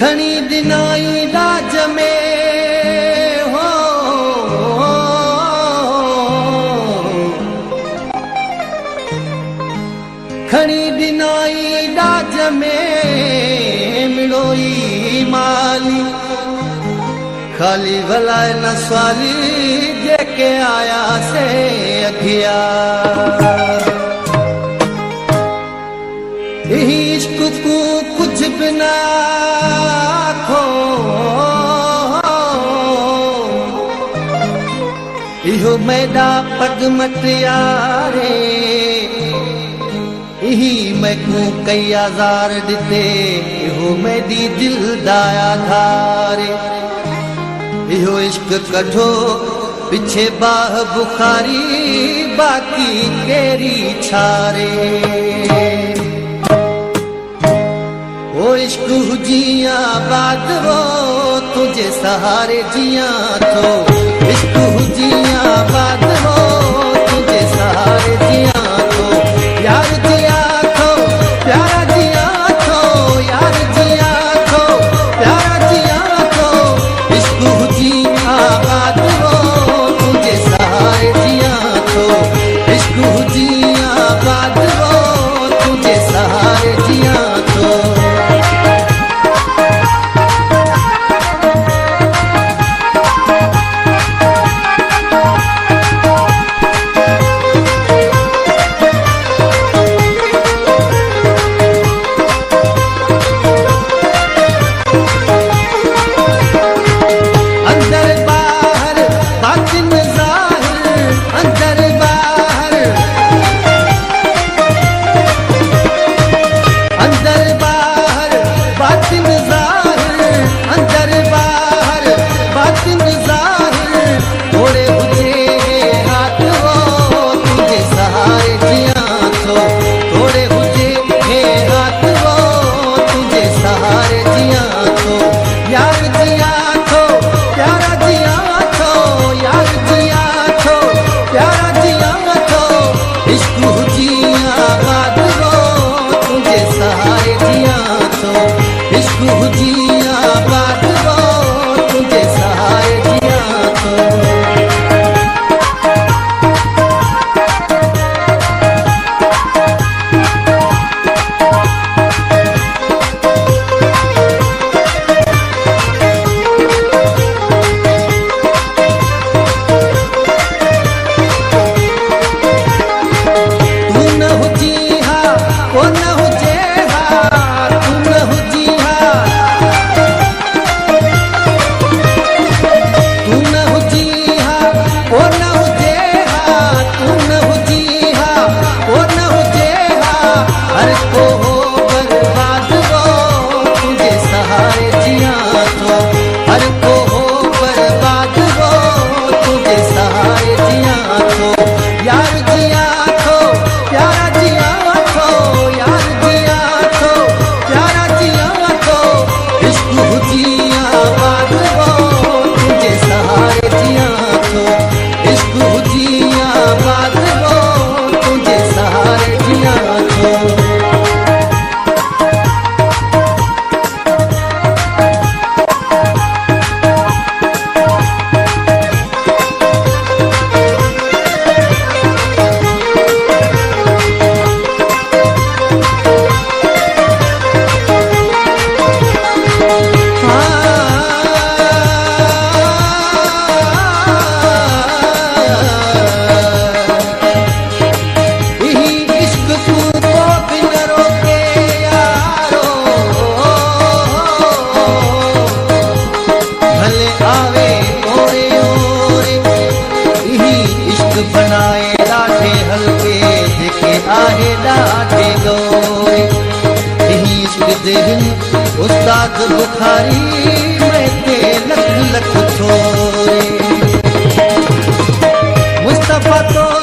खणी दिनाई राज में हो खणी दिनाई राज में मिलोई माली खाली भलाए न स्वाली जेके आया से अघिया इश्क को कुछ बिना खो इहो मैदा पग मत यारे इही मैं को कई आजार दिते इहो मैदी दिल दाया धारे इहो इश्क कठो पीछे बाह बुखारी बाकी केरी छारे ओ इश्क हुजिया बात वो तुझे सहारे जिया तो इश्क हुजिया बात वो तुझे सहारे जिया तो यार जिया तो प्यारा जिया तो यार जिया तो प्यारा जिया तो इश्क हुजिया बात वो तुझे सहारे जिया तो इश्क हुजिया बात वो तुझे सहारे जिया तो उस्ताद बुखारी मैं के लख लख छोरे मुस्तफा तो